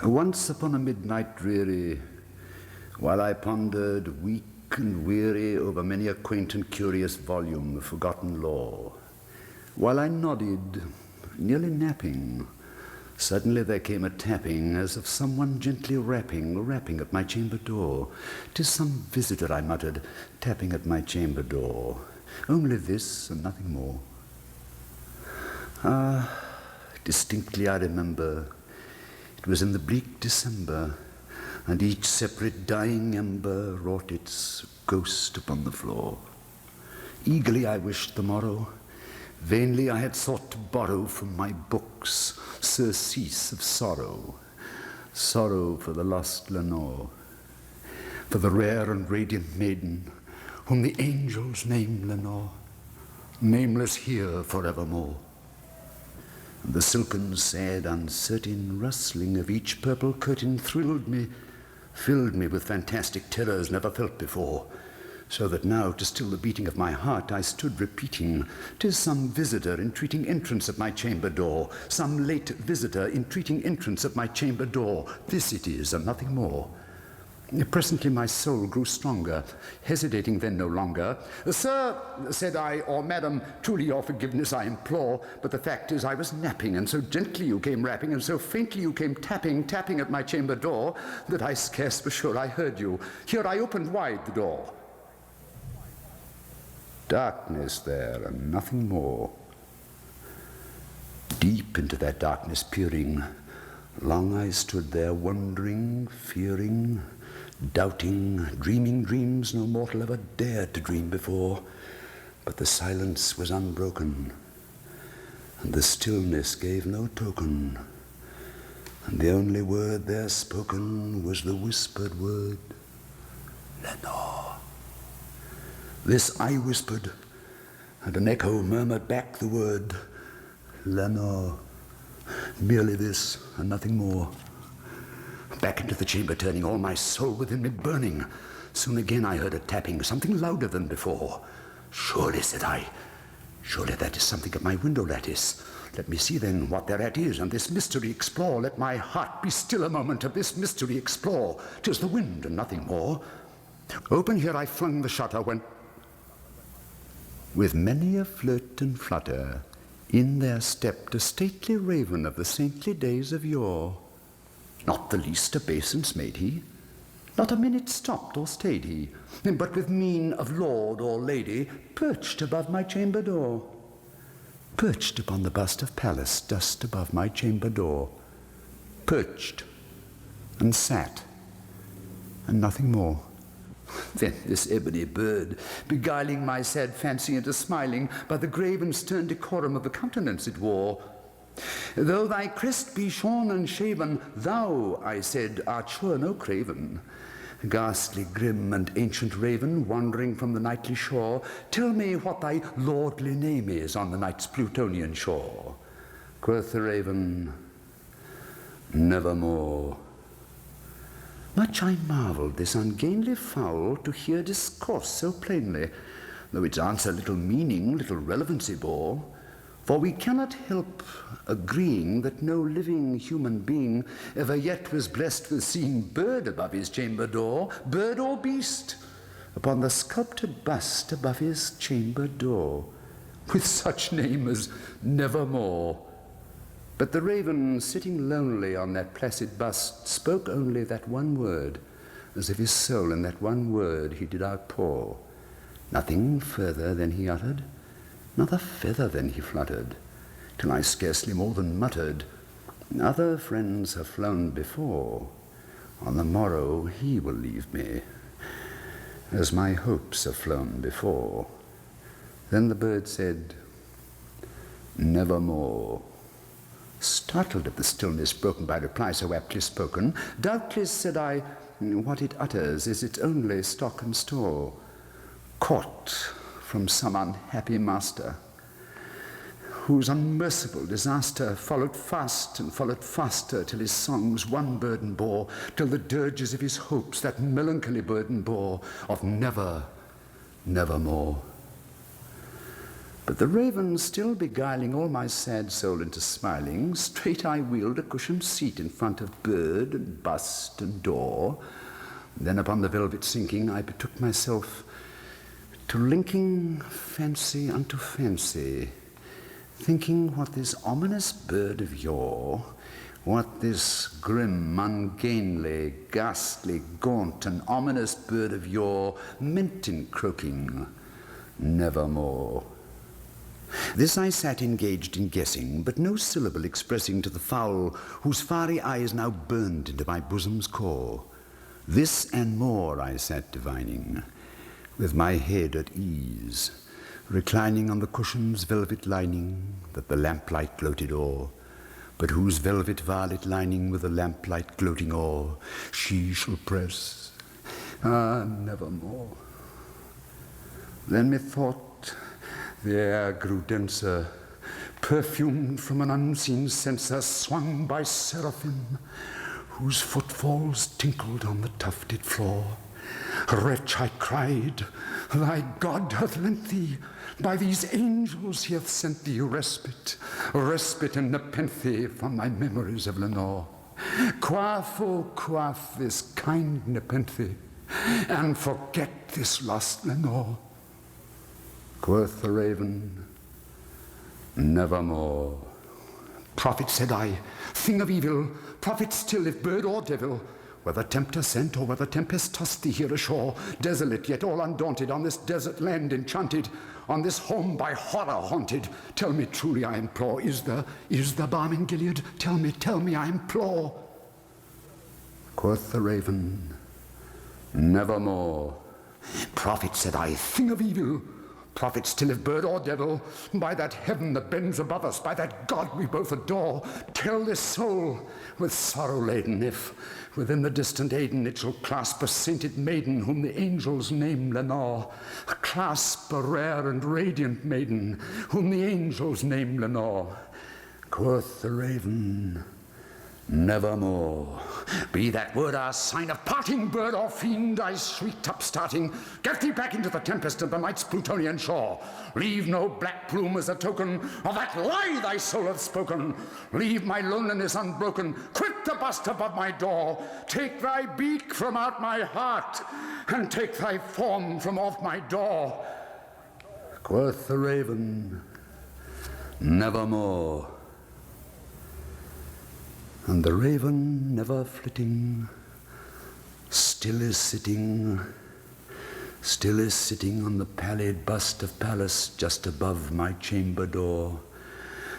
Once upon a midnight dreary, while I pondered weak and weary over many a quaint and curious volume of forgotten lore, while I nodded, nearly napping, suddenly there came a tapping as of someone gently rapping at my chamber door. "'Tis some visitor," I muttered, tapping at my chamber door. Only this and nothing more. Distinctly I remember, it was in the bleak December, and each separate dying ember wrought its ghost upon the floor. Eagerly I wished the morrow. Vainly I had sought to borrow from my books surcease of sorrow, sorrow for the lost Lenore, for the rare and radiant maiden whom the angels name Lenore, nameless here forevermore. The silken, sad, uncertain rustling of each purple curtain thrilled me, filled me with fantastic terrors never felt before, so that now, to still the beating of my heart, I stood repeating, "'Tis some visitor entreating entrance at my chamber door, some late visitor entreating entrance at my chamber door. This it is, and nothing more." Presently my soul grew stronger, hesitating then no longer. "Sir," said I, "or madam, truly your forgiveness I implore, but the fact is I was napping, and so gently you came rapping, and so faintly you came tapping at my chamber door, that I scarce was sure I heard you. Here I opened wide the door." Darkness there, and nothing more. Deep into that darkness peering, long I stood there wondering, fearing, doubting, dreaming dreams no mortal ever dared to dream before. But the silence was unbroken, and the stillness gave no token, and the only word there spoken was the whispered word, "Lenore." This I whispered, and an echo murmured back the word, "Lenore." Merely this, and nothing more. Back into the chamber turning, all my soul within me burning. Soon again I heard a tapping, something louder than before. "Surely," said I, "surely that is something at my window lattice. Let me see then what thereat is, and this mystery explore. Let my heart be still a moment, of this mystery explore. 'Tis the wind and nothing more." Open here I flung the shutter, when with many a flirt and flutter in there stepped a stately raven of the saintly days of yore. Not the least obeisance made he, not a minute stopped or stayed he, but with mien of lord or lady perched above my chamber door. Perched upon the bust of Pallas just above my chamber door. Perched and sat, and nothing more. Then this ebony bird, beguiling my sad fancy into smiling by the grave and stern decorum of the countenance it wore. "Though thy crest be shorn and shaven, thou," I said, "art sure no craven. Ghastly, grim, and ancient raven, wandering from the nightly shore, tell me what thy lordly name is on the night's Plutonian shore." Quoth the raven, "Nevermore." Much I marvelled this ungainly fowl to hear discourse so plainly, though its answer little meaning, little relevancy bore. For we cannot help agreeing that no living human being ever yet was blessed with seeing bird above his chamber door, bird or beast, upon the sculptured bust above his chamber door, with such name as Nevermore. But the raven, sitting lonely on that placid bust, spoke only that one word, as if his soul in that one word he did outpour. Nothing further than he uttered, not a feather than he fluttered, till I scarcely more than muttered, "Other friends have flown before, on the morrow he will leave me, as my hopes have flown before." Then the bird said, "Nevermore." Startled at the stillness broken by reply so aptly spoken, "Doubtless," said I, "what it utters is its only stock and store, caught from some unhappy master, whose unmerciful disaster followed fast and followed faster, till his songs one burden bore, till the dirges of his hopes that melancholy burden bore, of never, nevermore." But the raven still beguiling all my sad soul into smiling, straight I wheeled a cushioned seat in front of bird and bust and door. Then upon the velvet sinking I betook myself to linking fancy unto fancy, thinking what this ominous bird of yore, what this grim, ungainly, ghastly, gaunt, and ominous bird of yore meant in croaking, nevermore. This I sat engaged in guessing, but no syllable expressing to the fowl whose fiery eyes now burned into my bosom's core. This and more I sat divining, with my head at ease, reclining on the cushion's velvet lining that the lamplight gloated o'er, but whose velvet violet lining with the lamplight gloating o'er she shall press, nevermore. Then methought the air grew denser, perfumed from an unseen censer swung by seraphim, whose footfalls tinkled on the tufted floor. Wretch, I cried, thy God hath lent thee, by these angels he hath sent thee respite, respite and nepenthe from thy memories of Lenore. Quaff, oh quaff this kind nepenthe, and forget this lost Lenore. Quoth the raven, nevermore. Prophet, said I, thing of evil, prophet still, if bird or devil, whether tempter sent or whether tempest tossed thee here ashore, desolate yet all undaunted, on this desert land enchanted, on this home by horror haunted, tell me truly, I implore, is the balm in Gilead? Tell me, I implore. Quoth the raven, nevermore. Prophet, said I, thing of evil, prophet still, if bird or devil, by that heaven that bends above us, by that God we both adore, tell this soul with sorrow laden, if within the distant Aden it shall clasp a sainted maiden whom the angels name Lenore, clasp a rare and radiant maiden whom the angels name Lenore. Quoth the raven, nevermore. Be that word our sign of parting, bird or fiend, I shrieked up starting, get thee back into the tempest and the night's Plutonian shore. Leave no black plume as a token of that lie thy soul hath spoken. Leave my loneliness unbroken, quit the bust above my door. Take thy beak from out my heart, and take thy form from off my door. Quoth the raven, nevermore. And the raven, never flitting, still is sitting on the pallid bust of Pallas just above my chamber door,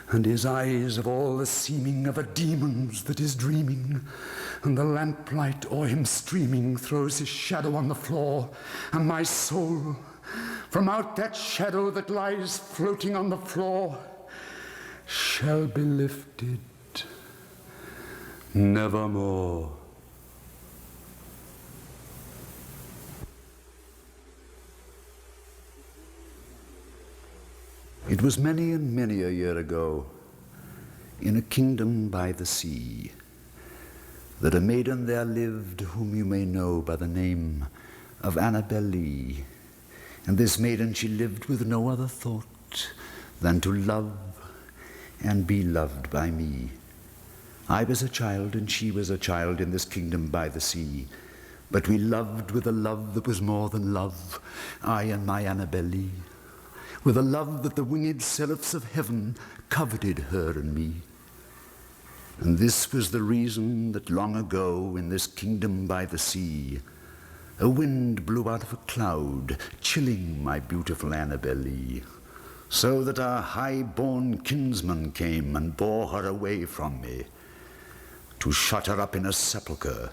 and his eyes of all the seeming of a demon's that is dreaming, and the lamplight o'er him streaming throws his shadow on the floor, and my soul, from out that shadow that lies floating on the floor, shall be lifted nevermore. It was many and many a year ago, in a kingdom by the sea, that a maiden there lived whom you may know by the name of Annabel Lee. And this maiden she lived with no other thought than to love and be loved by me. I was a child and she was a child in this kingdom by the sea, but we loved with a love that was more than love, I and my Annabel Lee, with a love that the winged seraphs of heaven coveted her and me. And this was the reason that long ago in this kingdom by the sea, a wind blew out of a cloud, chilling my beautiful Annabel Lee, so that our high-born kinsman came and bore her away from me, to shut her up in a sepulchre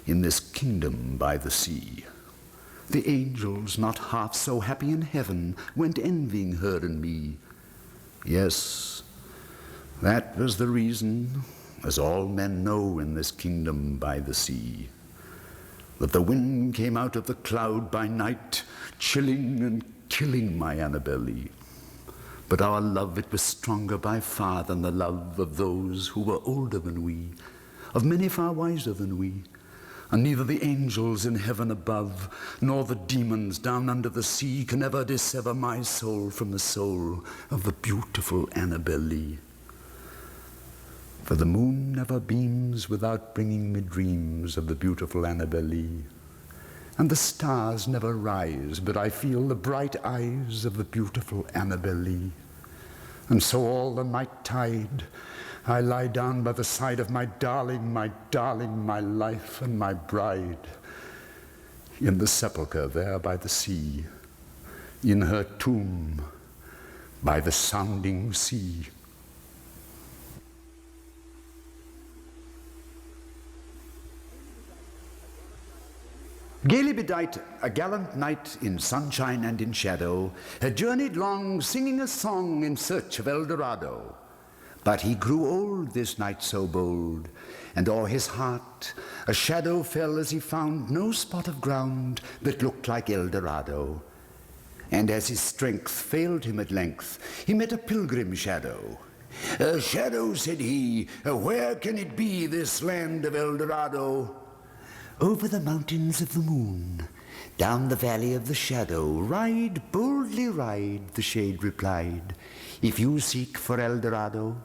in this kingdom by the sea. The angels, not half so happy in heaven, went envying her and me. Yes, that was the reason, as all men know in this kingdom by the sea, that the wind came out of the cloud by night, chilling and killing my Annabel Lee. But our love, it was stronger by far than the love of those who were older than we, of many far wiser than we, And neither the angels in heaven above, nor the demons down under the sea can ever dissever my soul from the soul of the beautiful Annabel Lee. For the moon never beams without bringing me dreams of the beautiful Annabel Lee. And the stars never rise, but I feel the bright eyes of the beautiful Annabel Lee. And so all the night tide, I lie down by the side of my darling, my life and my bride, in the sepulchre there by the sea, in her tomb by the sounding sea. Gaily bedight, a gallant knight in sunshine and in shadow had journeyed long, singing a song in search of El Dorado. But he grew old, this knight so bold, and o'er his heart a shadow fell as he found no spot of ground that looked like El Dorado. And as his strength failed him at length, he met a pilgrim shadow. "Shadow," said he, "where can it be, this land of El Dorado?" "Over the mountains of the moon, down the valley of the shadow, ride, boldly ride," the shade replied, "if you seek for El Dorado."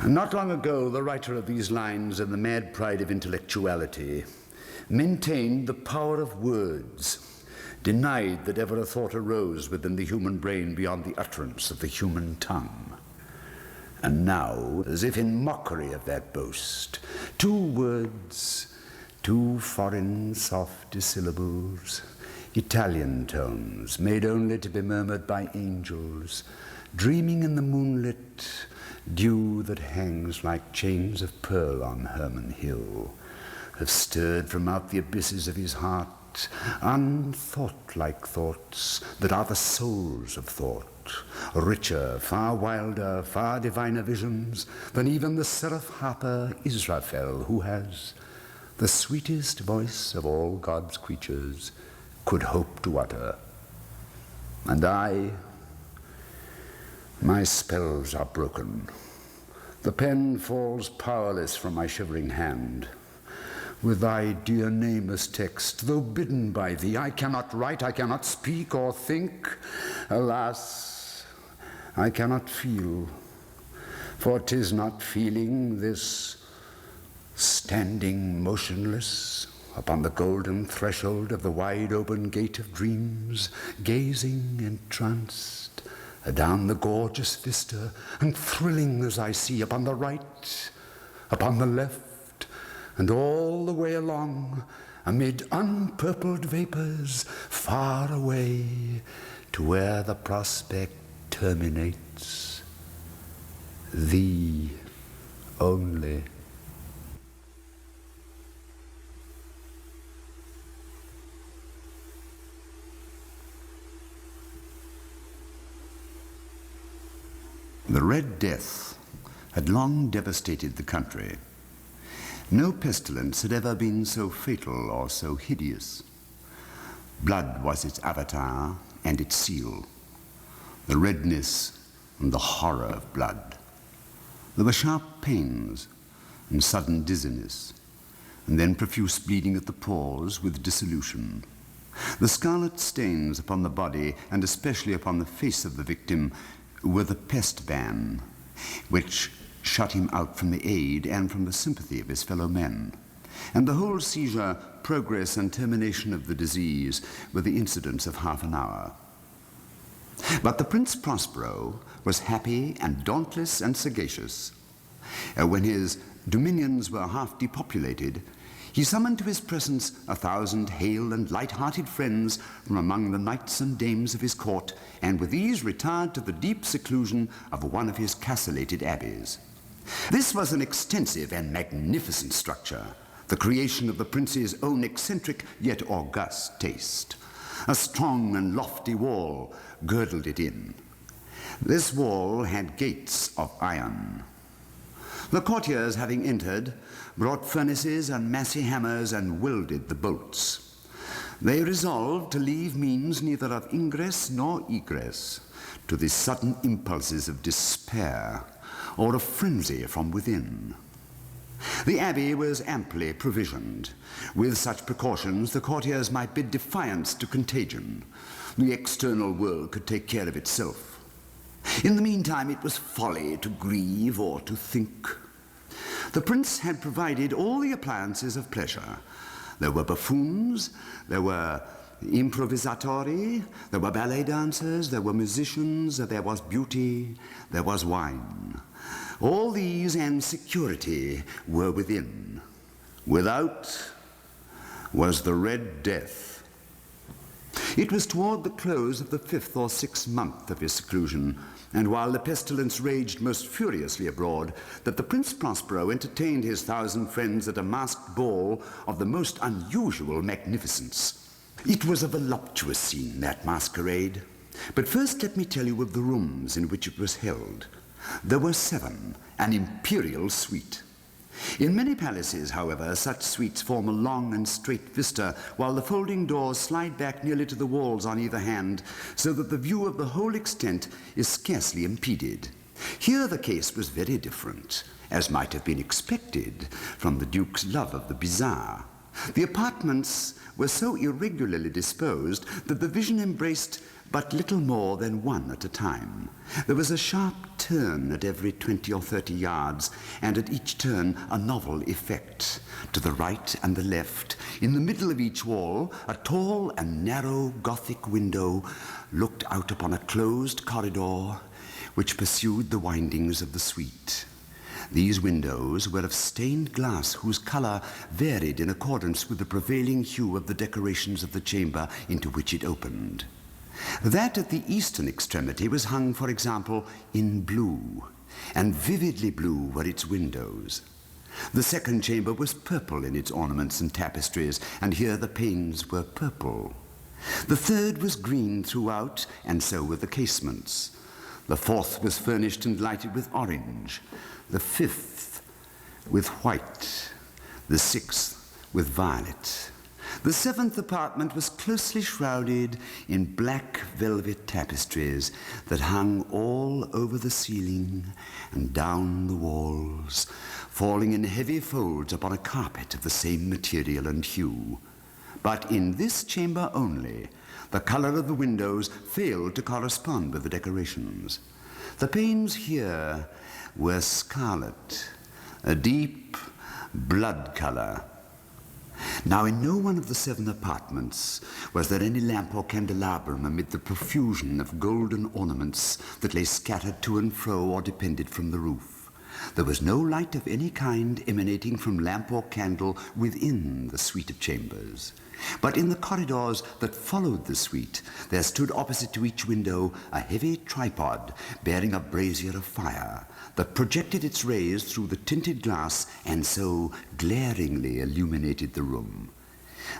Not long ago, the writer of these lines, in the mad pride of intellectuality, maintained the power of words, denied that ever a thought arose within the human brain beyond the utterance of the human tongue. And now, as if in mockery of that boast, two words, two foreign soft syllables, Italian tones, made only to be murmured by angels, dreaming in the moonlit dew that hangs like chains of pearl on Hermon Hill, have stirred from out the abysses of his heart unthought-like thoughts that are the souls of thought, richer, far wilder, far diviner visions than even the seraph harper Israfel, who has the sweetest voice of all God's creatures, could hope to utter. And I, my spells are broken. The pen falls powerless from my shivering hand. With thy dear name as text, though bidden by thee, I cannot write, I cannot speak or think. Alas, I cannot feel, for 'tis not feeling, this standing motionless upon the golden threshold of the wide open gate of dreams, gazing entranced adown the gorgeous vista, and thrilling as I see upon the right, upon the left, and all the way along, amid unpurpled vapors, far away to where the prospect terminates, thee only. The Red Death had long devastated the country. No pestilence had ever been so fatal or so hideous. Blood was its avatar and its seal, the redness and the horror of blood. There were sharp pains and sudden dizziness, and then profuse bleeding at the pores with dissolution. The scarlet stains upon the body, and especially upon the face of the victim, were the pest ban, which shut him out from the aid and from the sympathy of his fellow men. And the whole seizure, progress, and termination of the disease were the incidents of half an hour. But the Prince Prospero was happy and dauntless and sagacious. When his dominions were half depopulated, he summoned to his presence 1,000 hale and light-hearted friends from among the knights and dames of his court, and with these retired to the deep seclusion of one of his castellated abbeys. This was an extensive and magnificent structure, the creation of the prince's own eccentric yet august taste. A strong and lofty wall girdled it in. This wall had gates of iron. The courtiers, having entered, brought furnaces and massy hammers and welded the bolts. They resolved to leave means neither of ingress nor egress to the sudden impulses of despair or of frenzy from within. The abbey was amply provisioned. With such precautions, the courtiers might bid defiance to contagion. The external world could take care of itself. In the meantime, it was folly to grieve or to think. The prince had provided all the appliances of pleasure. There were buffoons, there were improvisatori, there were ballet dancers, there were musicians, there was beauty, there was wine. All these and security were within. Without was the Red Death. It was toward the close of the 5th or 6th month of his seclusion, and while the pestilence raged most furiously abroad, that the Prince Prospero entertained his 1,000 friends at a masked ball of the most unusual magnificence. It was a voluptuous scene, that masquerade. But first let me tell you of the rooms in which it was held. There were 7, an imperial suite. In many palaces, however, such suites form a long and straight vista, while the folding doors slide back nearly to the walls on either hand, so that the view of the whole extent is scarcely impeded. Here the case was very different, as might have been expected from the Duke's love of the bizarre. The apartments were so irregularly disposed that the vision embraced but little more than one at a time. There was a sharp turn at every 20 or 30 yards, and at each turn a novel effect. To the right and the left, in the middle of each wall, a tall and narrow Gothic window looked out upon a closed corridor which pursued the windings of the suite. These windows were of stained glass whose color varied in accordance with the prevailing hue of the decorations of the chamber into which it opened. That at the eastern extremity was hung, for example, in blue, and vividly blue were its windows. The second chamber was purple in its ornaments and tapestries, and here the panes were purple. The third was green throughout, and so were the casements. The fourth was furnished and lighted with orange, the fifth with white, the sixth with violet. The 7th apartment was closely shrouded in black velvet tapestries that hung all over the ceiling and down the walls, falling in heavy folds upon a carpet of the same material and hue. But in this chamber only, the color of the windows failed to correspond with the decorations. The panes here were scarlet, a deep blood color. Now, in no one of the 7 apartments was there any lamp or candelabrum amid the profusion of golden ornaments that lay scattered to and fro or depended from the roof. There was no light of any kind emanating from lamp or candle within the suite of chambers. But in the corridors that followed the suite, there stood opposite to each window a heavy tripod bearing a brazier of fire that projected its rays through the tinted glass and so glaringly illuminated the room.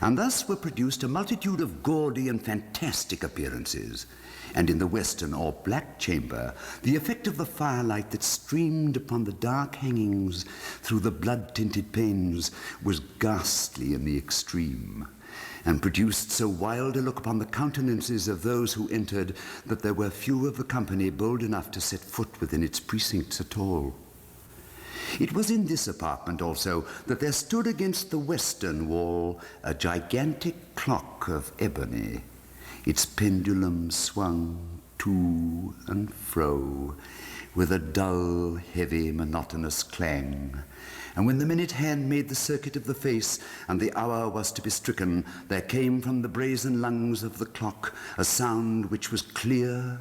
And thus were produced a multitude of gaudy and fantastic appearances. And in the western or black chamber, the effect of the firelight that streamed upon the dark hangings through the blood-tinted panes was ghastly in the extreme, and produced so wild a look upon the countenances of those who entered that there were few of the company bold enough to set foot within its precincts at all. It was in this apartment also that there stood against the western wall a gigantic clock of ebony. Its pendulum swung to and fro with a dull, heavy, monotonous clang. And when the minute hand made the circuit of the face and the hour was to be stricken, there came from the brazen lungs of the clock a sound which was clear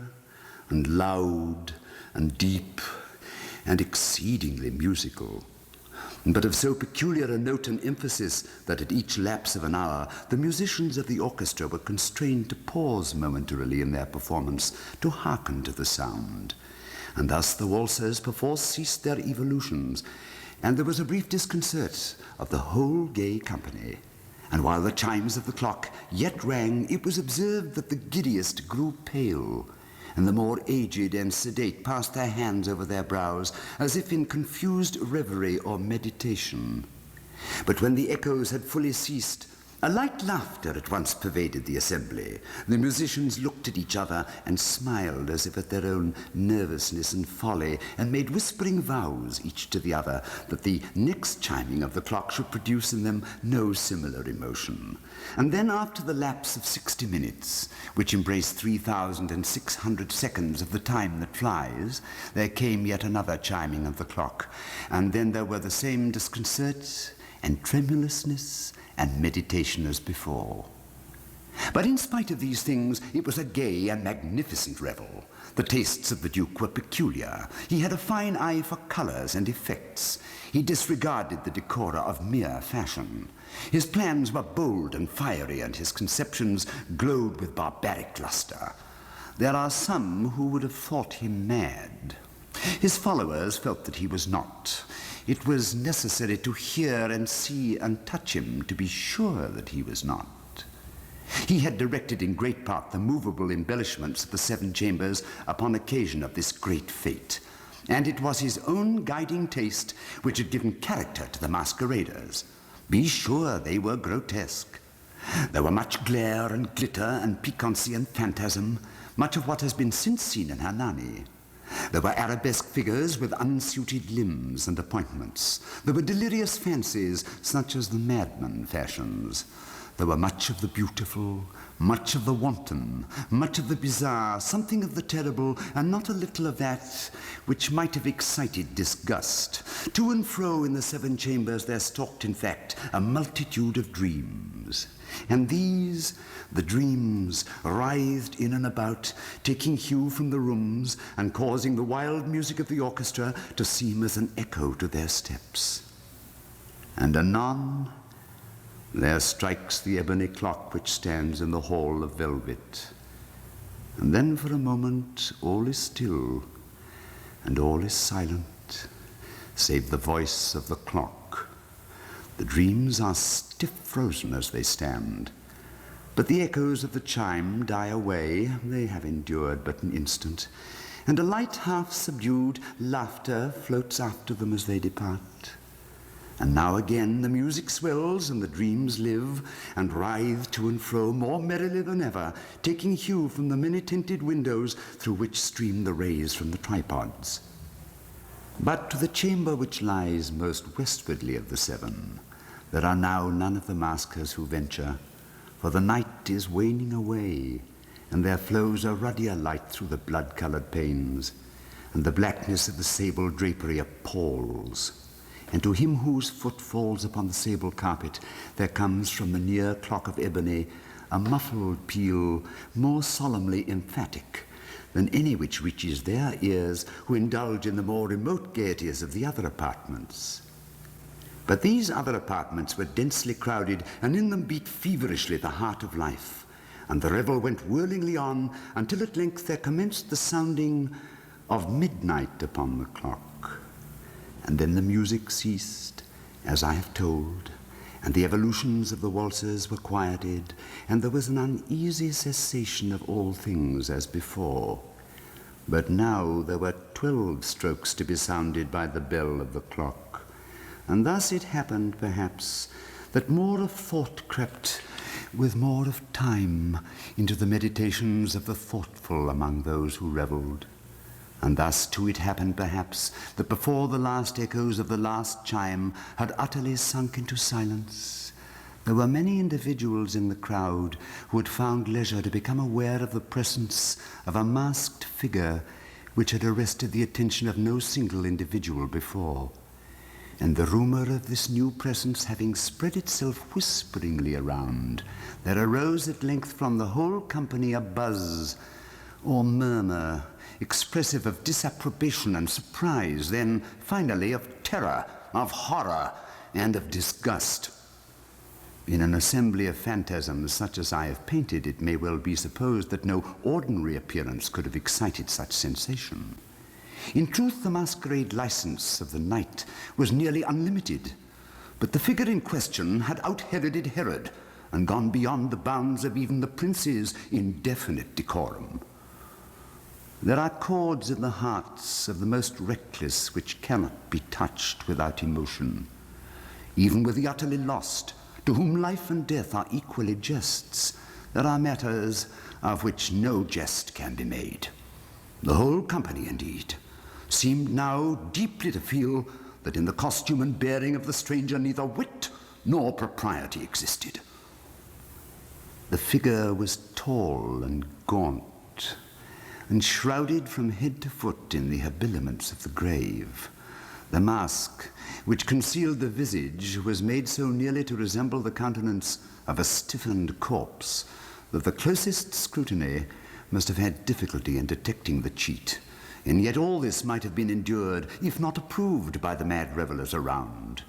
and loud and deep and exceedingly musical, but of so peculiar a note and emphasis that at each lapse of an hour the musicians of the orchestra were constrained to pause momentarily in their performance to hearken to the sound. And thus the waltzers perforce ceased their evolutions, and there was a brief disconcert of the whole gay company. And while the chimes of the clock yet rang, it was observed that the giddiest grew pale, and the more aged and sedate passed their hands over their brows, as if in confused reverie or meditation. But when the echoes had fully ceased, A light laughter at once pervaded the assembly. The musicians looked at each other and smiled as if at their own nervousness and folly, and made whispering vows, each to the other, that the next chiming of the clock should produce in them no similar emotion. And then, after the lapse of 60 minutes, which embraced 3,600 seconds of the time that flies, there came yet another chiming of the clock, and then there were the same disconcert and tremulousness and meditation as before. But in spite of these things, it was a gay and magnificent revel. The tastes of the Duke were peculiar. He had a fine eye for colours and effects. He disregarded the decora of mere fashion. His plans were bold and fiery, and his conceptions glowed with barbaric lustre. There are some who would have thought him mad. His followers felt that he was not. It was necessary to hear and see and touch him to be sure that he was not. He had directed in great part the movable embellishments of the 7 chambers upon occasion of this great fete, and it was his own guiding taste which had given character to the masqueraders. Be sure they were grotesque. There were much glare and glitter and piquancy and phantasm, much of what has been since seen in Hernani. There were arabesque figures with unsuited limbs and appointments. There were delirious fancies such as the madman fashions. There were much of the beautiful, much of the wanton, much of the bizarre, something of the terrible, and not a little of that which might have excited disgust. To and fro in the 7 chambers there stalked, in fact, a multitude of dreams. And these, the dreams, writhed in and about, taking hue from the rooms and causing the wild music of the orchestra to seem as an echo to their steps. And anon, there strikes the ebony clock which stands in the hall of velvet. And then for a moment all is still, and all is silent, save the voice of the clock. The dreams are stiff frozen as they stand, but the echoes of the chime die away. They have endured but an instant, and a light half-subdued laughter floats after them as they depart. And now again the music swells and the dreams live and writhe to and fro more merrily than ever, taking hue from the many-tinted windows through which stream the rays from the tripods. But to the chamber which lies most westwardly of the 7, there are now none of the maskers who venture, for the night is waning away, and there flows a ruddier light through the blood-colored panes, and the blackness of the sable drapery appalls. And to him whose foot falls upon the sable carpet, there comes from the near clock of ebony a muffled peal more solemnly emphatic than any which reaches their ears who indulge in the more remote gaieties of the other apartments. But these other apartments were densely crowded, and in them beat feverishly the heart of life, and the revel went whirlingly on until at length there commenced the sounding of midnight upon the clock. And then the music ceased, as I have told, and the evolutions of the waltzers were quieted, and there was an uneasy cessation of all things as before. But now there were 12 strokes to be sounded by the bell of the clock, and thus it happened, perhaps, that more of thought crept with more of time into the meditations of the thoughtful among those who revelled. And thus, too, it happened, perhaps, that before the last echoes of the last chime had utterly sunk into silence, there were many individuals in the crowd who had found leisure to become aware of the presence of a masked figure which had arrested the attention of no single individual before. And the rumor of this new presence having spread itself whisperingly around, there arose at length from the whole company a buzz or murmur, expressive of disapprobation and surprise, then finally of terror, of horror, and of disgust. In an assembly of phantasms such as I have painted, it may well be supposed that no ordinary appearance could have excited such sensation. In truth, the masquerade license of the night was nearly unlimited, but the figure in question had out-Heroded Herod and gone beyond the bounds of even the prince's indefinite decorum. There are chords in the hearts of the most reckless which cannot be touched without emotion. Even with the utterly lost, to whom life and death are equally jests, there are matters of which no jest can be made. The whole company, indeed, seemed now deeply to feel that in the costume and bearing of the stranger neither wit nor propriety existed. The figure was tall and gaunt, and shrouded from head to foot in the habiliments of the grave. The mask, which concealed the visage, was made so nearly to resemble the countenance of a stiffened corpse that the closest scrutiny must have had difficulty in detecting the cheat, and yet all this might have been endured, if not approved, by the mad revelers around.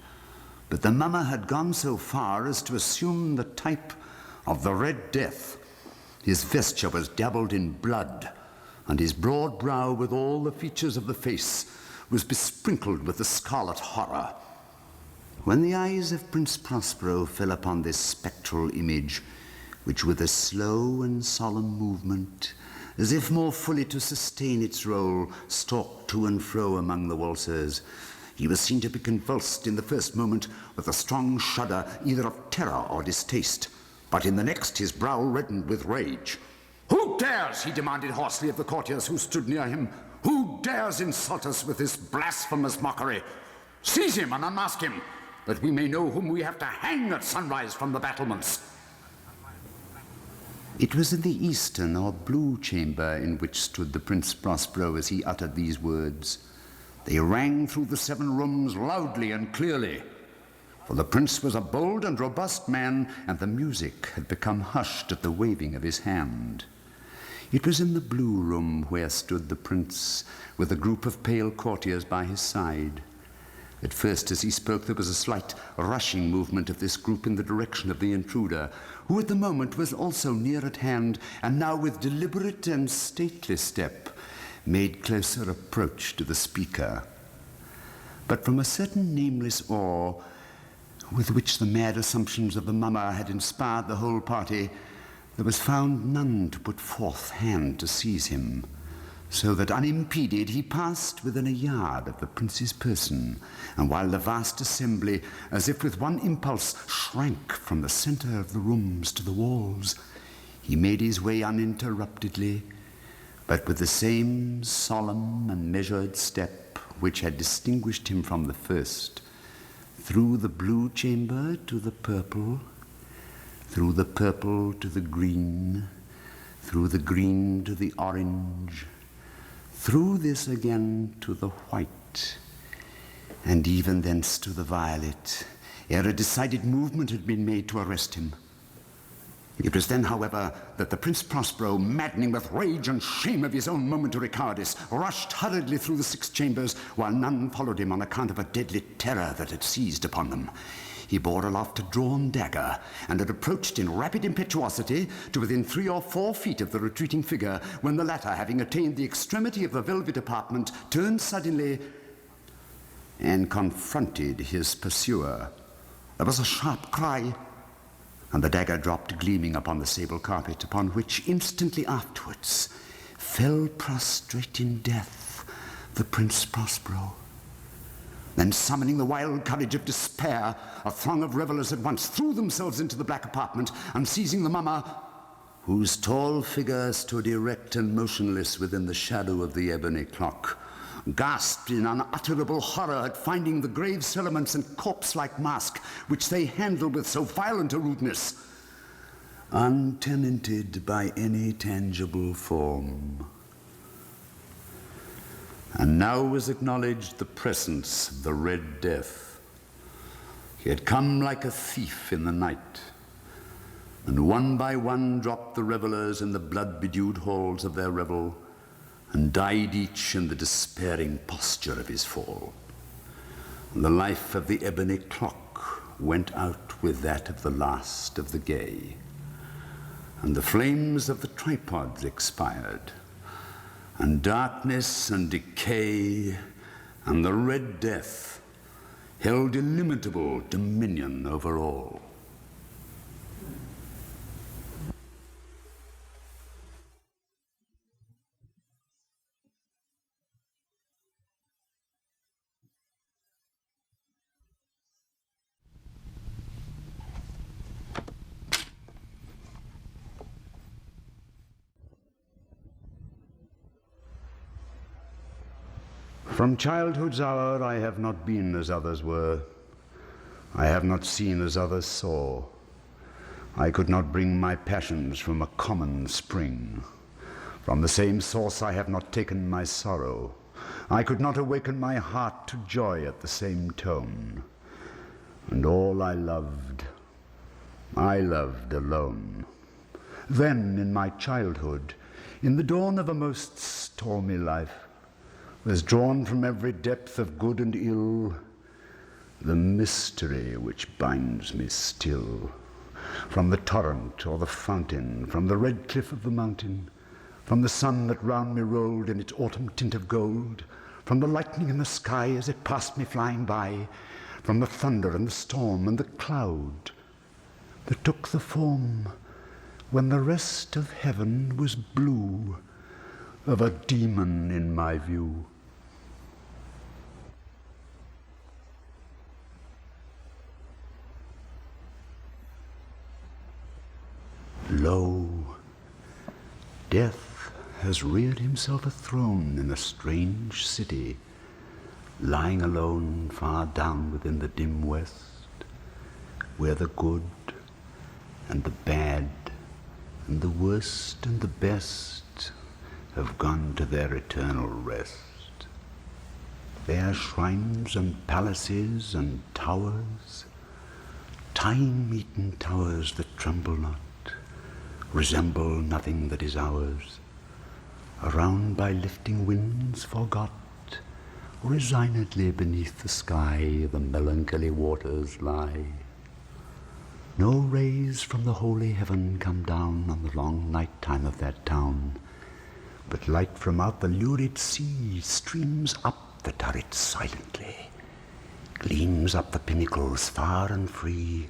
But the mummer had gone so far as to assume the type of the Red Death. His vesture was dabbled in blood, and his broad brow, with all the features of the face, was besprinkled with the scarlet horror. When the eyes of Prince Prospero fell upon this spectral image, which with a slow and solemn movement, as if more fully to sustain its role, stalked to and fro among the waltzers, he was seen to be convulsed in the first moment with a strong shudder either of terror or distaste, but in the next his brow reddened with rage. "Who dares," he demanded hoarsely of the courtiers who stood near him, "who dares insult us with this blasphemous mockery? Seize him and unmask him, that we may know whom we have to hang at sunrise from the battlements." It was in the eastern or blue chamber in which stood the Prince Prospero as he uttered these words. They rang through the 7 rooms loudly and clearly, for the prince was a bold and robust man, and the music had become hushed at the waving of his hand. It was in the blue room where stood the prince, with a group of pale courtiers by his side. At first, as he spoke, there was a slight rushing movement of this group in the direction of the intruder, who at the moment was also near at hand, and now with deliberate and stately step made closer approach to the speaker. But from a certain nameless awe with which the mad assumptions of the mummer had inspired the whole party, there was found none to put forth hand to seize him, so that unimpeded he passed within a yard of the prince's person, and while the vast assembly, as if with one impulse, shrank from the center of the rooms to the walls, he made his way uninterruptedly, but with the same solemn and measured step which had distinguished him from the first, through the blue chamber to the purple, through the purple to the green, through the green to the orange, through this again to the white, and even thence to the violet, ere a decided movement had been made to arrest him. It was then, however, that the Prince Prospero, maddening with rage and shame of his own momentary cowardice, rushed hurriedly through the 6 chambers, while none followed him on account of a deadly terror that had seized upon them. He bore aloft a drawn dagger, and had approached in rapid impetuosity to within 3 or 4 feet of the retreating figure, when the latter, having attained the extremity of the velvet apartment, turned suddenly and confronted his pursuer. There was a sharp cry, and the dagger dropped gleaming upon the sable carpet, upon which instantly afterwards fell prostrate in death the Prince Prospero. Then, summoning the wild courage of despair, a throng of revelers at once threw themselves into the black apartment, and seizing the mummer, whose tall figure stood erect and motionless within the shadow of the ebony clock, gasped in unutterable horror at finding the grave cerements and corpse-like mask which they handled with so violent a rudeness, untenanted by any tangible form. And now was acknowledged the presence of the Red Death. He had come like a thief in the night, and one by one dropped the revelers in the blood-bedewed halls of their revel, and died each in the despairing posture of his fall. And the life of the ebony clock went out with that of the last of the gay, and the flames of the tripods expired, and darkness and decay and the Red Death held illimitable dominion over all. From childhood's hour I have not been as others were. I have not seen as others saw. I could not bring my passions from a common spring. From the same source I have not taken my sorrow. I could not awaken my heart to joy at the same tone. And all I loved alone. Then, in my childhood, in the dawn of a most stormy life, was drawn from every depth of good and ill the mystery which binds me still. From the torrent or the fountain, from the red cliff of the mountain, from the sun that round me rolled in its autumn tint of gold, from the lightning in the sky as it passed me flying by, from the thunder and the storm and the cloud that took the form, when the rest of heaven was blue, of a demon in my view. Lo, death has reared himself a throne in a strange city, lying alone far down within the dim west, where the good and the bad and the worst and the best have gone to their eternal rest. There are shrines and palaces and towers, time-eaten towers that tremble not, resemble nothing that is ours, around by lifting winds forgot, resignedly beneath the sky the melancholy waters lie. No rays from the holy heaven come down on the long night time of that town, but light from out the lurid sea streams up the turrets silently, gleams up the pinnacles far and free,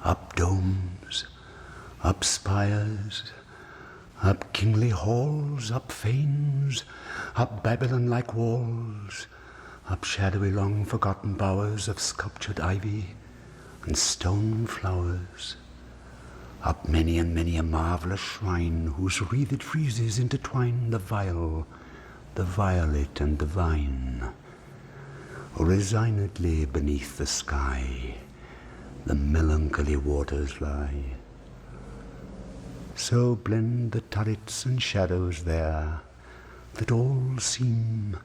up domes, up spires, up kingly halls, up fanes, up Babylon-like walls, up shadowy long-forgotten bowers of sculptured ivy and stone flowers, up many and many a marvelous shrine whose wreathed friezes intertwine the vial, the violet and the vine. Resignedly beneath the sky the melancholy waters lie. So blend the turrets and shadows there that all seem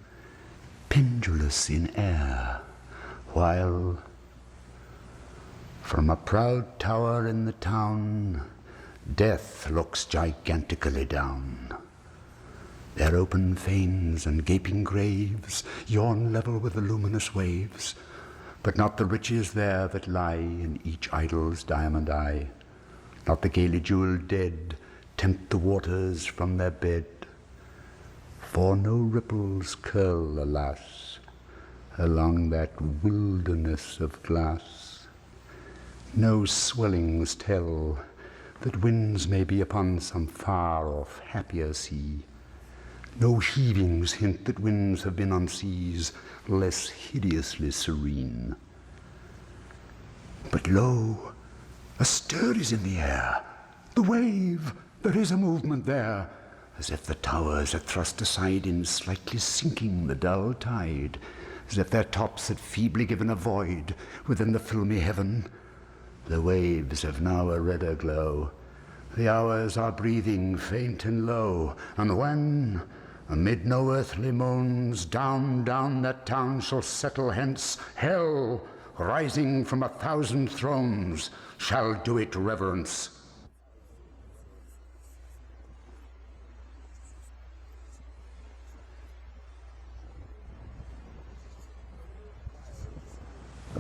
pendulous in air, while from a proud tower in the town death looks gigantically down. Their open fanes and gaping graves yawn level with the luminous waves, but not the riches there that lie in each idol's diamond eye. Not the gaily jeweled dead tempt the waters from their bed, for no ripples curl, alas, along that wilderness of glass. No swellings tell that winds may be upon some far-off happier sea. No heavings hint that winds have been on seas less hideously serene. But lo, a stir is in the air, the wave, there is a movement there, as if the towers had thrust aside in slightly sinking the dull tide, as if their tops had feebly given a void within the filmy heaven. The waves have now a redder glow, the hours are breathing faint and low, and when, amid no earthly moans, down that town shall settle hence, hell, rising from 1,000 thrones, shall do it reverence.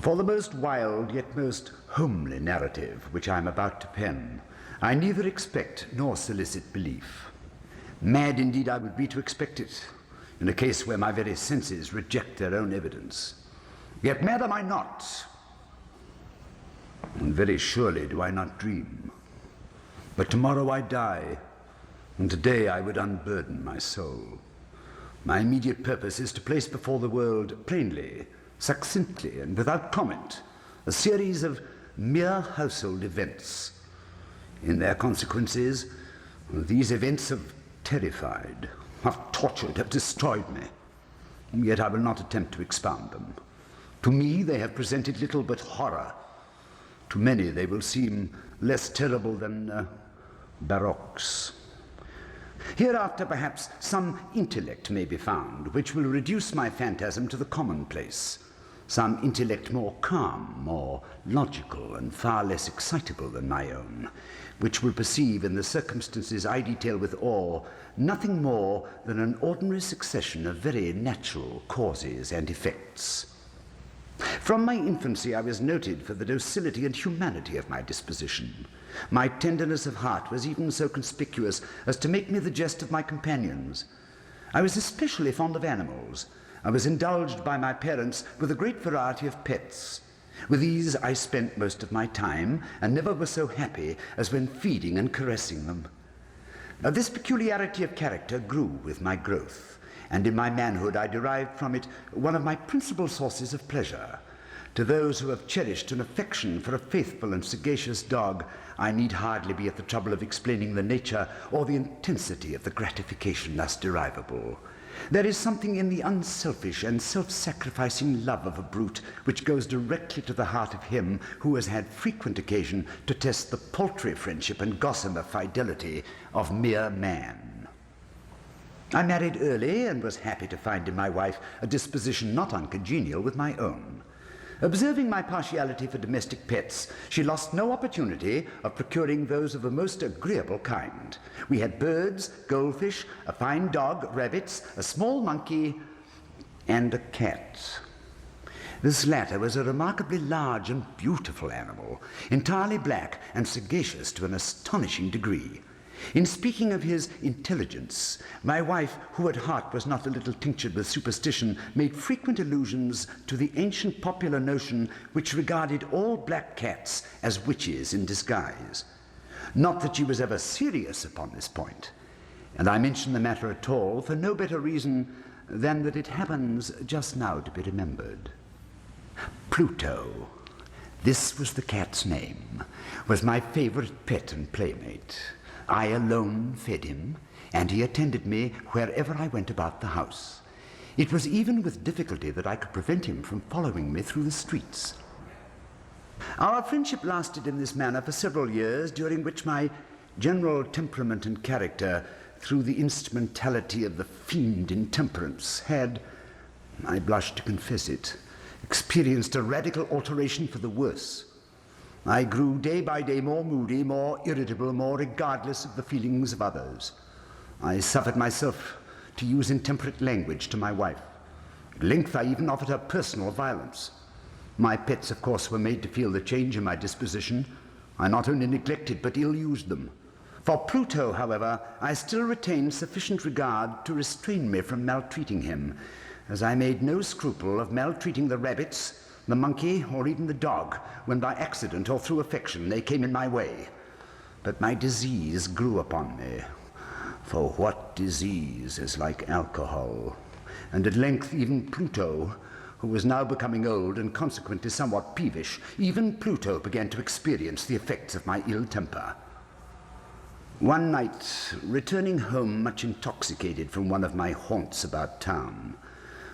For the most wild yet most homely narrative which I am about to pen, I neither expect nor solicit belief. Mad indeed I would be to expect it, in a case where my very senses reject their own evidence. Yet mad am I not, and very surely do I not dream. But tomorrow I die, and today I would unburden my soul. My immediate purpose is to place before the world plainly, succinctly, and without comment, a series of mere household events. In their consequences, these events have terrified, have tortured, have destroyed me. Yet I will not attempt to expound them. To me, they have presented little but horror. To many, they will seem less terrible than barroques. Hereafter, perhaps, some intellect may be found, which will reduce my phantasm to the commonplace. Some intellect more calm, more logical, and far less excitable than my own, which will perceive in the circumstances I detail with awe nothing more than an ordinary succession of very natural causes and effects. From my infancy I was noted for the docility and humanity of my disposition. My tenderness of heart was even so conspicuous as to make me the jest of my companions. I was especially fond of animals. I was indulged by my parents with a great variety of pets. With these I spent most of my time, and never was so happy as when feeding and caressing them. Now, this peculiarity of character grew with my growth, and in my manhood I derived from it one of my principal sources of pleasure. To those who have cherished an affection for a faithful and sagacious dog, I need hardly be at the trouble of explaining the nature or the intensity of the gratification thus derivable. There is something in the unselfish and self-sacrificing love of a brute which goes directly to the heart of him who has had frequent occasion to test the paltry friendship and gossamer fidelity of mere man. I married early and was happy to find in my wife a disposition not uncongenial with my own. Observing my partiality for domestic pets, she lost no opportunity of procuring those of a most agreeable kind. We had birds, goldfish, a fine dog, rabbits, a small monkey, and a cat. This latter was a remarkably large and beautiful animal, entirely black and sagacious to an astonishing degree. In speaking of his intelligence, my wife, who at heart was not a little tinctured with superstition, made frequent allusions to the ancient popular notion which regarded all black cats as witches in disguise. Not that she was ever serious upon this point, and I mention the matter at all for no better reason than that it happens just now to be remembered. Pluto, this was the cat's name, was my favorite pet and playmate. I alone fed him, and he attended me wherever I went about the house. It was even with difficulty that I could prevent him from following me through the streets. Our friendship lasted in this manner for several years, during which my general temperament and character, through the instrumentality of the fiend intemperance, had, I blush to confess it, experienced a radical alteration for the worse. I grew day by day more moody, more irritable, more regardless of the feelings of others. I suffered myself to use intemperate language to my wife. At length I even offered her personal violence. My pets, of course, were made to feel the change in my disposition. I not only neglected but ill-used them. For Pluto, however, I still retained sufficient regard to restrain me from maltreating him, as I made no scruple of maltreating the rabbits, the monkey, or even the dog, when by accident or through affection they came in my way. But my disease grew upon me, for what disease is like alcohol? And at length even Pluto, who was now becoming old and consequently somewhat peevish, even Pluto began to experience the effects of my ill temper. One night, returning home much intoxicated from one of my haunts about town,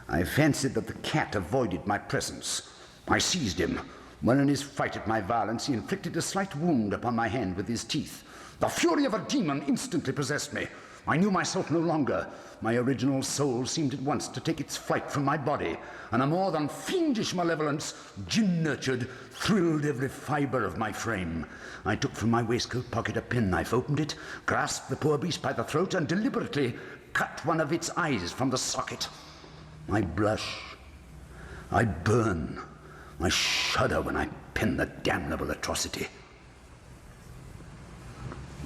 I fancied that the cat avoided my presence. I seized him, when in his fright at my violence he inflicted a slight wound upon my hand with his teeth. The fury of a demon instantly possessed me. I knew myself no longer. My original soul seemed at once to take its flight from my body, and a more than fiendish malevolence, gin-nurtured, thrilled every fibre of my frame. I took from my waistcoat pocket a penknife, opened it, grasped the poor beast by the throat, and deliberately cut one of its eyes from the socket. I blush, I burn, I shudder when I pen the damnable atrocity.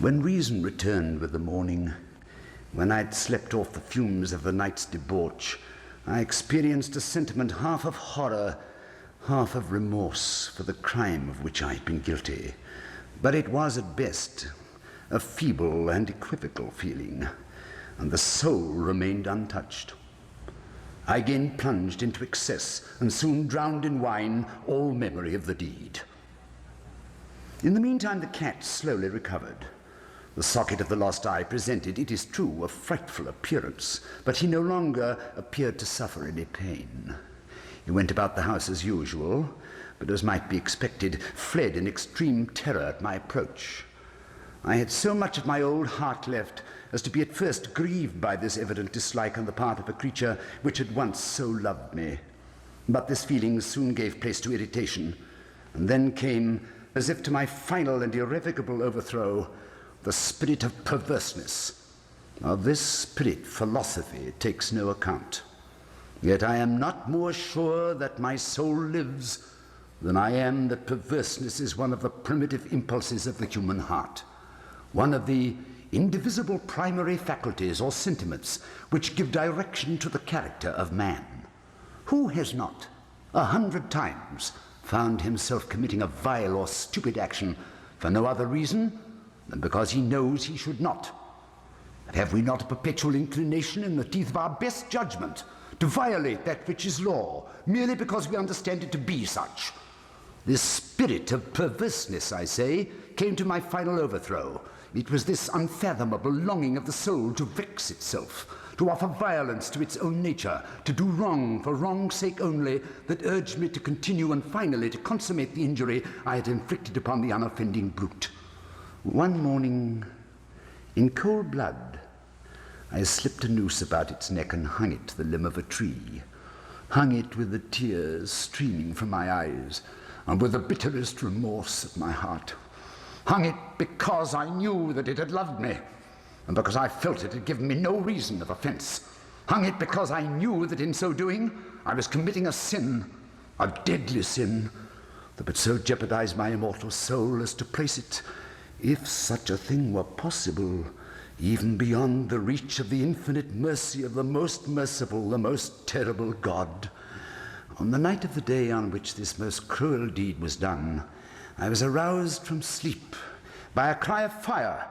When reason returned with the morning, when I had slept off the fumes of the night's debauch, I experienced a sentiment half of horror, half of remorse for the crime of which I had been guilty. But it was at best a feeble and equivocal feeling, and the soul remained untouched. I again plunged into excess and soon drowned in wine all memory of the deed. In the meantime, the cat slowly recovered. The socket of the lost eye presented, it is true, a frightful appearance, but he no longer appeared to suffer any pain. He went about the house as usual, but as might be expected, fled in extreme terror at my approach. I had so much of my old heart left as to be at first grieved by this evident dislike on the part of a creature which had once so loved me. But this feeling soon gave place to irritation, and then came, as if to my final and irrevocable overthrow, the spirit of perverseness. Of this spirit philosophy takes no account. Yet I am not more sure that my soul lives than I am that perverseness is one of the primitive impulses of the human heart, one of the indivisible primary faculties or sentiments which give direction to the character of man. Who has not, 100 times, found himself committing a vile or stupid action for no other reason than because he knows he should not? But have we not a perpetual inclination in the teeth of our best judgment to violate that which is law, merely because we understand it to be such? This spirit of perverseness, I say, came to my final overthrow. It was this unfathomable longing of the soul to vex itself, to offer violence to its own nature, to do wrong for wrong's sake only, that urged me to continue and finally to consummate the injury I had inflicted upon the unoffending brute. One morning, in cold blood, I slipped a noose about its neck and hung it to the limb of a tree, hung it with the tears streaming from my eyes and with the bitterest remorse at my heart. Hung it because I knew that it had loved me, and because I felt it had given me no reason of offense. Hung it because I knew that in so doing I was committing a sin, a deadly sin, that would so jeopardize my immortal soul as to place it, if such a thing were possible, even beyond the reach of the infinite mercy of the most merciful, the most terrible God. On the night of the day on which this most cruel deed was done, I was aroused from sleep by a cry of fire.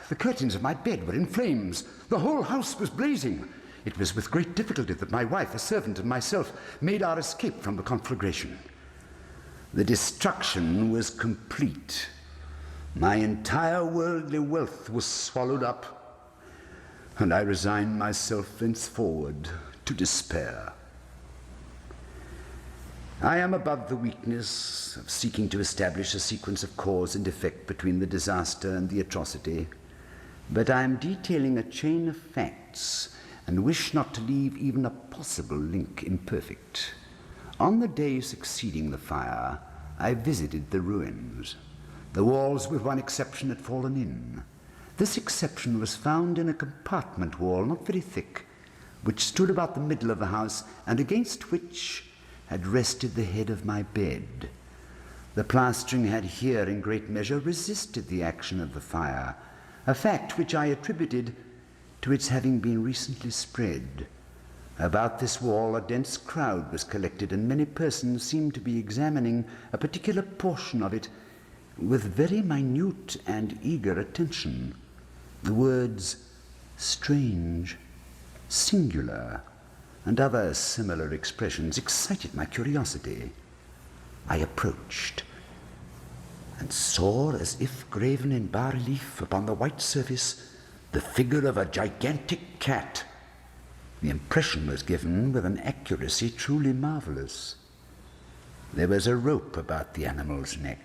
The curtains of my bed were in flames. The whole house was blazing. It was with great difficulty that my wife, a servant, and myself made our escape from the conflagration. The destruction was complete. My entire worldly wealth was swallowed up, and I resigned myself thenceforward to despair. I am above the weakness of seeking to establish a sequence of cause and effect between the disaster and the atrocity, but I am detailing a chain of facts and wish not to leave even a possible link imperfect. On the day succeeding the fire, I visited the ruins. The walls, with one exception, had fallen in. This exception was found in a compartment wall, not very thick, which stood about the middle of the house, and against which had rested the head of my bed. The plastering had here, in great measure, resisted the action of the fire, a fact which I attributed to its having been recently spread. About this wall a dense crowd was collected, and many persons seemed to be examining a particular portion of it with very minute and eager attention. The words strange, singular, and other similar expressions excited my curiosity. I approached and saw, as if graven in bas-relief upon the white surface, the figure of a gigantic cat. The impression was given with an accuracy truly marvelous. There was a rope about the animal's neck.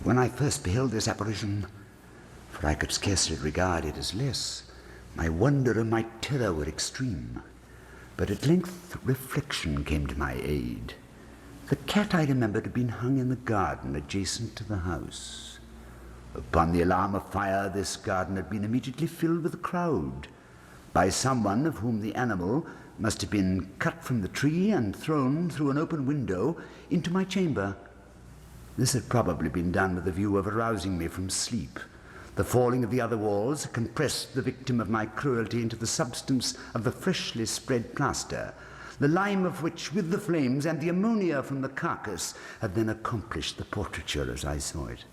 When I first beheld this apparition, for I could scarcely regard it as less, my wonder and my terror were extreme. But at length reflection came to my aid. The cat, I remembered, had been hung in the garden adjacent to the house. Upon the alarm of fire, this garden had been immediately filled with a crowd, by someone of whom the animal must have been cut from the tree and thrown through an open window into my chamber. This had probably been done with the view of arousing me from sleep. The falling of the other walls compressed the victim of my cruelty into the substance of the freshly spread plaster, the lime of which, with the flames and the ammonia from the carcass, had then accomplished the portraiture as I saw it.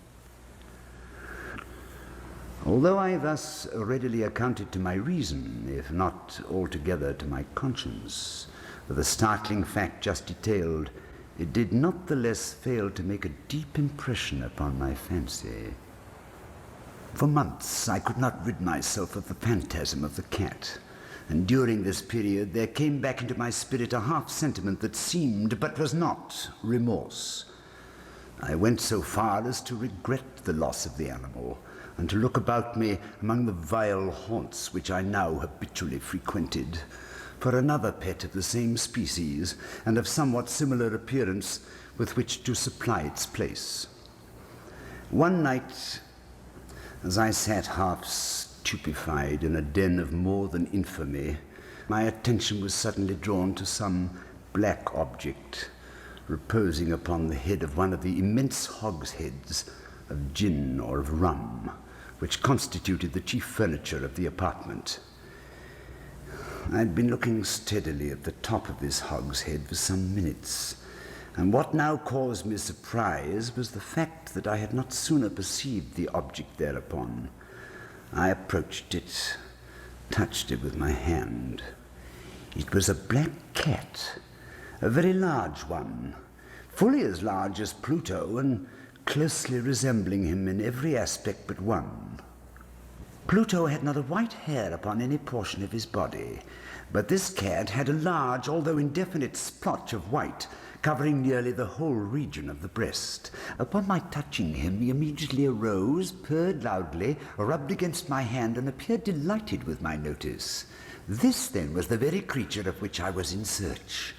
Although I thus readily accounted to my reason, if not altogether to my conscience, for the startling fact just detailed, it did not the less fail to make a deep impression upon my fancy. For months I could not rid myself of the phantasm of the cat, and during this period there came back into my spirit a half-sentiment that seemed, but was not, remorse. I went so far as to regret the loss of the animal, and to look about me among the vile haunts which I now habitually frequented, for another pet of the same species, and of somewhat similar appearance, with which to supply its place. One night, as I sat half stupefied in a den of more than infamy, my attention was suddenly drawn to some black object reposing upon the head of one of the immense hogsheads of gin or of rum, which constituted the chief furniture of the apartment. I had been looking steadily at the top of this hogshead for some minutes, and what now caused me surprise was the fact that I had not sooner perceived the object thereupon. I approached it, touched it with my hand. It was a black cat, a very large one, fully as large as Pluto and closely resembling him in every aspect but one. Pluto had not a white hair upon any portion of his body, but this cat had a large, although indefinite, splotch of white, covering nearly the whole region of the breast. Upon my touching him, he immediately arose, purred loudly, rubbed against my hand, and appeared delighted with my notice. This, then, was the very creature of which I was in search.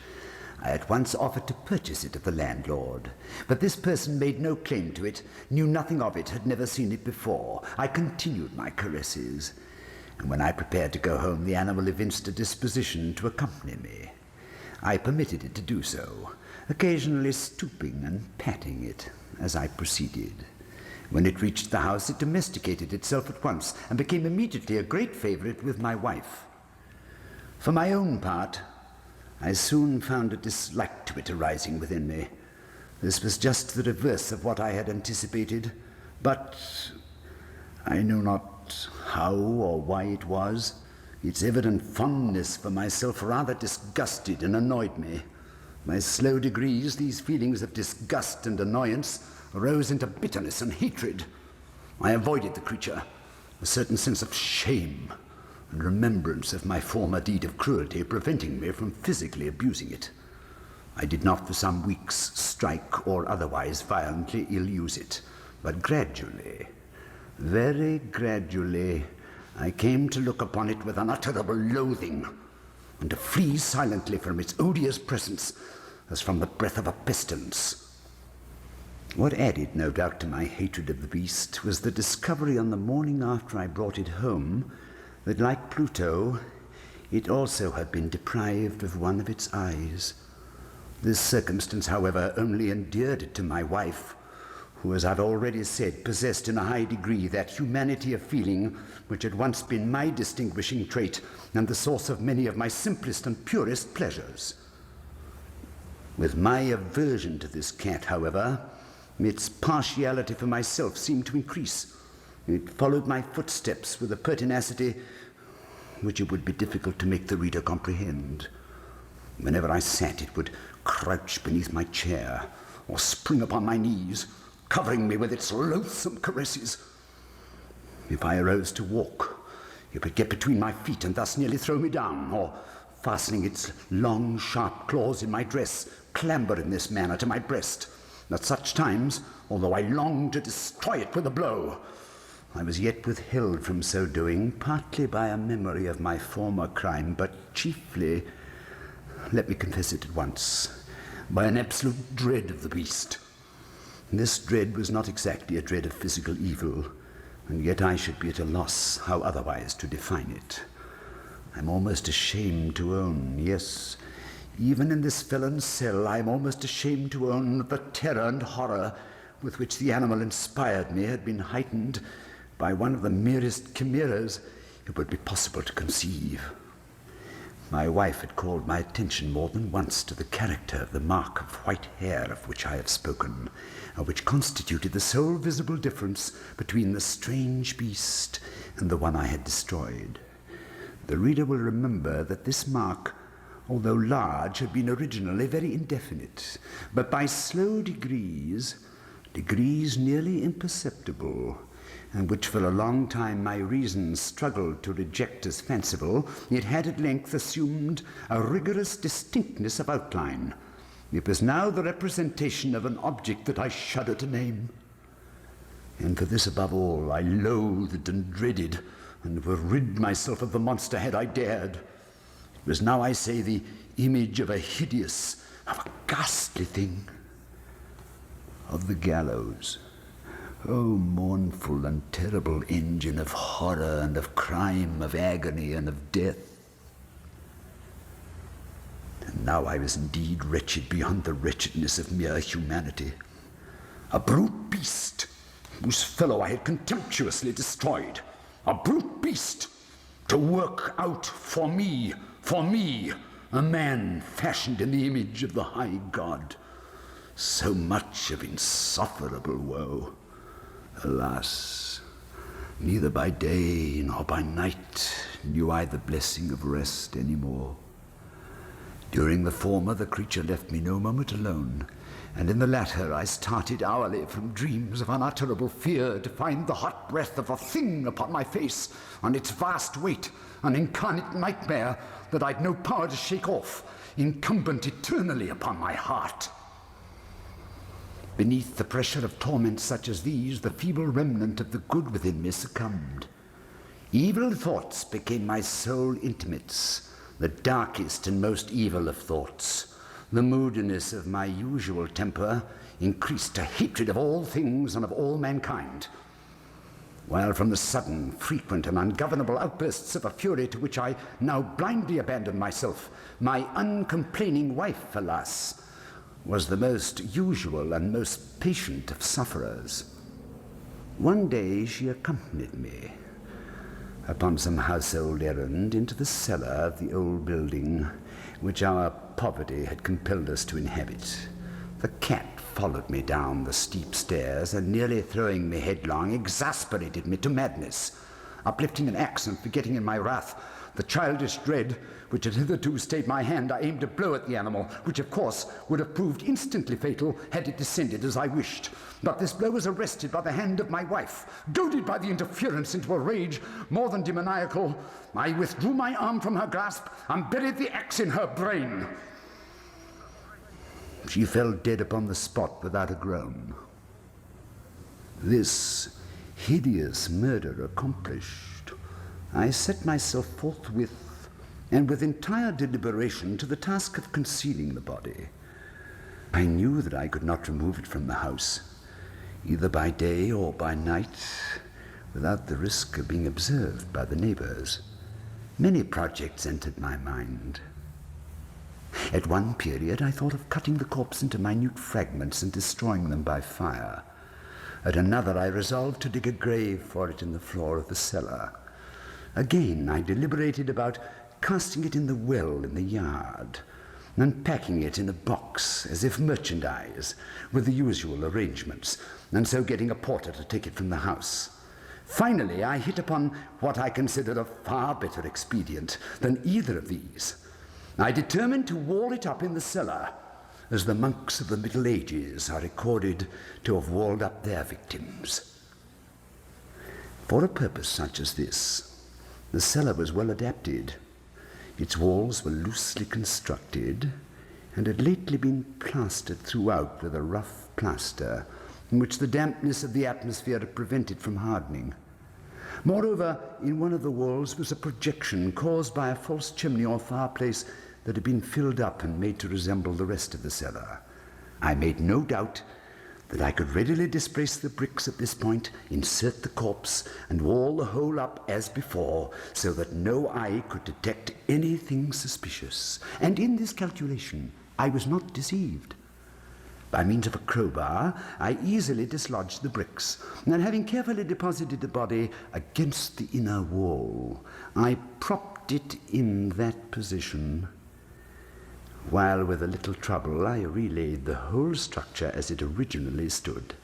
I at once offered to purchase it of the landlord, but this person made no claim to it, knew nothing of it, had never seen it before. I continued my caresses, and when I prepared to go home, the animal evinced a disposition to accompany me. I permitted it to do so, occasionally stooping and patting it as I proceeded. When it reached the house, it domesticated itself at once and became immediately a great favorite with my wife. For my own part, I soon found a dislike to it arising within me. This was just the reverse of what I had anticipated, but I know not how or why it was. Its evident fondness for myself rather disgusted and annoyed me. By slow degrees, these feelings of disgust and annoyance rose into bitterness and hatred. I avoided the creature, a certain sense of shame and remembrance of my former deed of cruelty preventing me from physically abusing it. I did not for some weeks strike or otherwise violently ill-use it, but gradually, very gradually, I came to look upon it with unutterable loathing, and to flee silently from its odious presence as from the breath of a pestilence. What added, no doubt, to my hatred of the beast was the discovery on the morning after I brought it home that, like Pluto, it also had been deprived of one of its eyes. This circumstance, however, only endeared it to my wife, who, as I've already said, possessed in a high degree that humanity of feeling which had once been my distinguishing trait and the source of many of my simplest and purest pleasures. With my aversion to this cat, however, its partiality for myself seemed to increase. It followed my footsteps with a pertinacity which it would be difficult to make the reader comprehend. Whenever I sat, it would crouch beneath my chair or spring upon my knees, covering me with its loathsome caresses. If I arose to walk, it would get between my feet and thus nearly throw me down, or, fastening its long, sharp claws in my dress, clamber in this manner to my breast. At such times, although I longed to destroy it with a blow, I was yet withheld from so doing, partly by a memory of my former crime, but chiefly, let me confess it at once, by an absolute dread of the beast. This dread was not exactly a dread of physical evil, and yet I should be at a loss how otherwise to define it. I'm almost ashamed to own, yes, even in this felon's cell, I am almost ashamed to own that the terror and horror with which the animal inspired me had been heightened by one of the merest chimeras it would be possible to conceive. My wife had called my attention more than once to the character of the mark of white hair of which I have spoken, and which constituted the sole visible difference between the strange beast and the one I had destroyed. The reader will remember that this mark, although large, had been originally very indefinite, but by slow degrees nearly imperceptible, and which for a long time my reason struggled to reject as fanciful, it had at length assumed a rigorous distinctness of outline. It was now the representation of an object that I shudder to name. And for this above all I loathed and dreaded, and would rid myself of the monster had I dared. It was now, I say, the image of a hideous, of a ghastly thing, of the gallows. Oh, mournful and terrible engine of horror and of crime, of agony and of death. And now I was indeed wretched beyond the wretchedness of mere humanity. A brute beast, whose fellow I had contemptuously destroyed. A brute beast, to work out for me, a man fashioned in the image of the high God. So much of insufferable woe. Alas, neither by day nor by night knew I the blessing of rest any more. During the former, the creature left me no moment alone, and in the latter I started hourly from dreams of unutterable fear to find the hot breath of a thing upon my face, and its vast weight, an incarnate nightmare that I'd no power to shake off, incumbent eternally upon my heart. Beneath the pressure of torments such as these, the feeble remnant of the good within me succumbed. Evil thoughts became my sole intimates, the darkest and most evil of thoughts. The moodiness of my usual temper increased to hatred of all things and of all mankind, while from the sudden, frequent, and ungovernable outbursts of a fury to which I now blindly abandoned myself, my uncomplaining wife, alas, was the most usual and most patient of sufferers. One day she accompanied me upon some household errand into the cellar of the old building which our poverty had compelled us to inhabit. The cat followed me down the steep stairs, and nearly throwing me headlong, exasperated me to madness. Uplifting an axe and forgetting in my wrath the childish dread which had hitherto stayed my hand, I aimed a blow at the animal, which of course would have proved instantly fatal had it descended as I wished. But this blow was arrested by the hand of my wife. Goaded by the interference into a rage more than demoniacal, I withdrew my arm from her grasp and buried the axe in her brain. She fell dead upon the spot without a groan. This hideous murder accomplished, I set myself forthwith and with entire deliberation to the task of concealing the body. I knew that I could not remove it from the house, either by day or by night, without the risk of being observed by the neighbors. Many projects entered my mind. At one period I thought of cutting the corpse into minute fragments and destroying them by fire. At another I resolved to dig a grave for it in the floor of the cellar. Again I deliberated about casting it in the well in the yard, and packing it in a box as if merchandise, with the usual arrangements, and so getting a porter to take it from the house. Finally, I hit upon what I considered a far better expedient than either of these. I determined to wall it up in the cellar, as the monks of the Middle Ages are recorded to have walled up their victims. For a purpose such as this, the cellar was well adapted. Its walls were loosely constructed, and had lately been plastered throughout with a rough plaster, in which the dampness of the atmosphere had prevented from hardening. Moreover, in one of the walls was a projection caused by a false chimney or fireplace that had been filled up and made to resemble the rest of the cellar. I made no doubt that I could readily displace the bricks at this point, insert the corpse, and wall the whole up as before, so that no eye could detect anything suspicious. And in this calculation, I was not deceived. By means of a crowbar, I easily dislodged the bricks, and having carefully deposited the body against the inner wall, I propped it in that position, while with a little trouble I relaid the whole structure as it originally stood.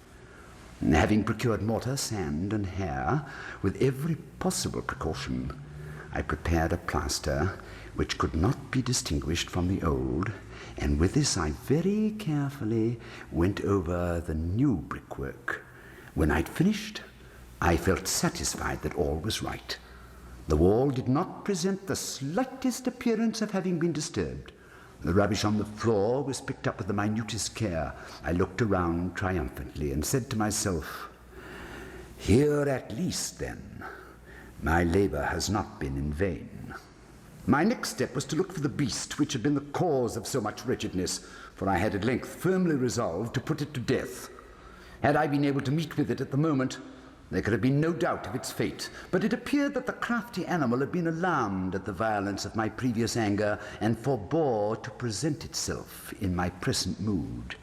And having procured mortar, sand, and hair, with every possible precaution, I prepared a plaster which could not be distinguished from the old, and with this I very carefully went over the new brickwork. When I'd finished, I felt satisfied that all was right. The wall did not present the slightest appearance of having been disturbed. The rubbish on the floor was picked up with the minutest care. I looked around triumphantly and said to myself, "Here at least, then, my labor has not been in vain." My next step was to look for the beast which had been the cause of so much wretchedness, for I had at length firmly resolved to put it to death. Had I been able to meet with it at the moment, there could have been no doubt of its fate, but it appeared that the crafty animal had been alarmed at the violence of my previous anger and forbore to present itself in my present mood.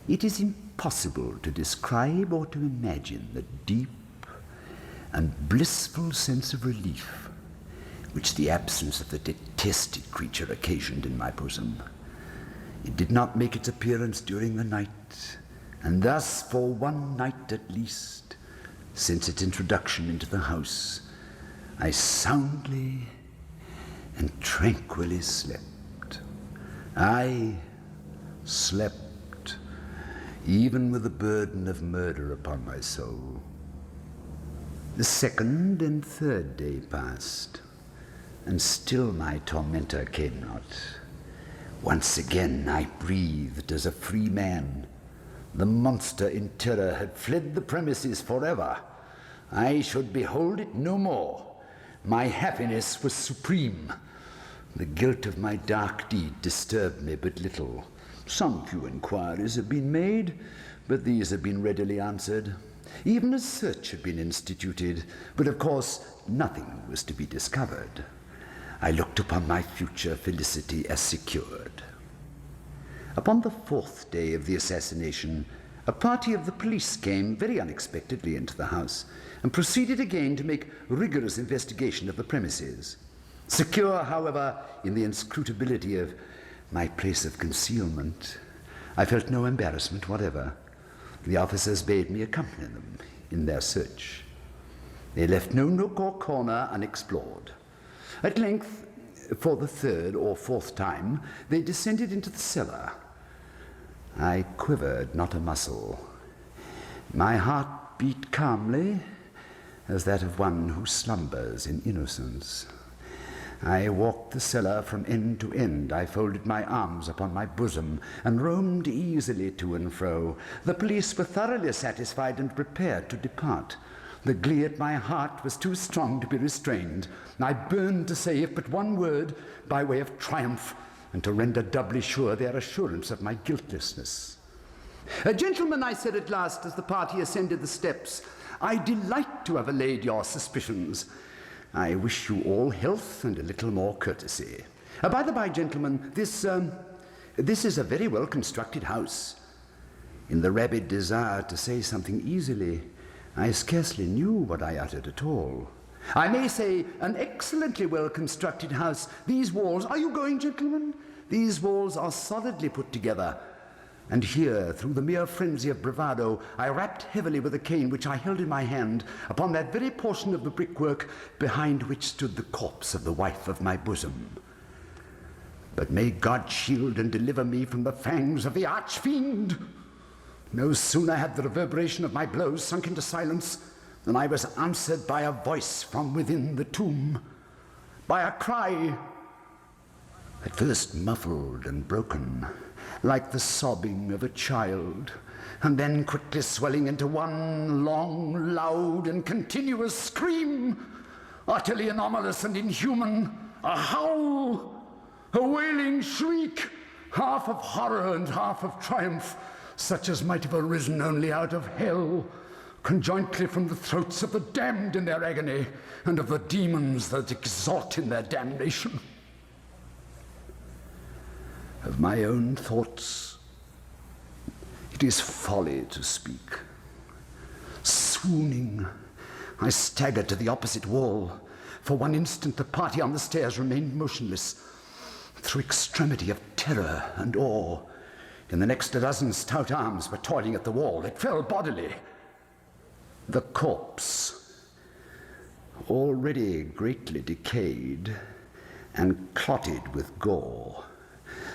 It is impossible to describe or to imagine the deep and blissful sense of relief which the absence of the detested creature occasioned in my bosom. It did not make its appearance during the night, and thus for one night at least, since its introduction into the house, I soundly and tranquilly slept. I slept, even with the burden of murder upon my soul. The second and third day passed, and still my tormentor came not. Once again I breathed as a free man. The monster in terror had fled the premises forever. I should behold it no more. My happiness was supreme. The guilt of my dark deed disturbed me but little. Some few inquiries have been made, but these have been readily answered. Even a search had been instituted, but of course nothing was to be discovered. I looked upon my future felicity as secured. Upon the fourth day of the assassination, a party of the police came very unexpectedly into the house and proceeded again to make rigorous investigation of the premises. Secure, however, in the inscrutability of my place of concealment, I felt no embarrassment whatever. The officers bade me accompany them in their search. They left no nook or corner unexplored. At length, for the third or fourth time, they descended into the cellar. I quivered not a muscle. My heart beat calmly, as that of one who slumbers in innocence. I walked the cellar from end to end. I folded my arms upon my bosom and roamed easily to and fro. The police were thoroughly satisfied and prepared to depart. The glee at my heart was too strong to be restrained. I burned to say if but one word by way of triumph, and to render doubly sure their assurance of my guiltlessness. "Gentlemen," I said at last as the party ascended the steps, "I delight to have allayed your suspicions. I wish you all health and a little more courtesy. By the by, gentlemen, this is a very well-constructed house." In the rabid desire to say something easily, I scarcely knew what I uttered at all. "I may say an excellently well-constructed house. These walls—" "Are you going, gentlemen? These walls are solidly put together." And here, through the mere frenzy of bravado, I rapped heavily with a cane which I held in my hand upon that very portion of the brickwork behind which stood the corpse of the wife of my bosom. But may God shield and deliver me from the fangs of the arch-fiend! No sooner had the reverberation of my blows sunk into silence than I was answered by a voice from within the tomb, by a cry, at first muffled and broken, like the sobbing of a child, and then quickly swelling into one long, loud, and continuous scream, utterly anomalous and inhuman, a howl, a wailing shriek, half of horror and half of triumph, such as might have arisen only out of hell, conjointly from the throats of the damned in their agony, and of the demons that exult in their damnation. Of my own thoughts, it is folly to speak. Swooning, I staggered to the opposite wall. For one instant, the party on the stairs remained motionless, through extremity of terror and awe. In the next, a dozen stout arms were toiling at the wall. It fell bodily. The corpse, already greatly decayed and clotted with gore,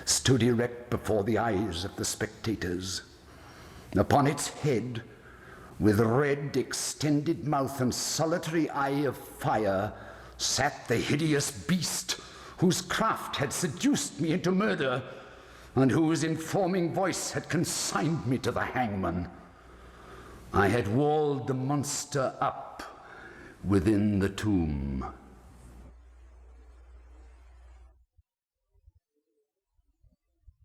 stood erect before the eyes of the spectators. Upon its head, With red extended mouth and solitary eye of fire sat the hideous beast whose craft had seduced me into murder, and whose informing voice had consigned me to the hangman. I had walled the monster up within the tomb.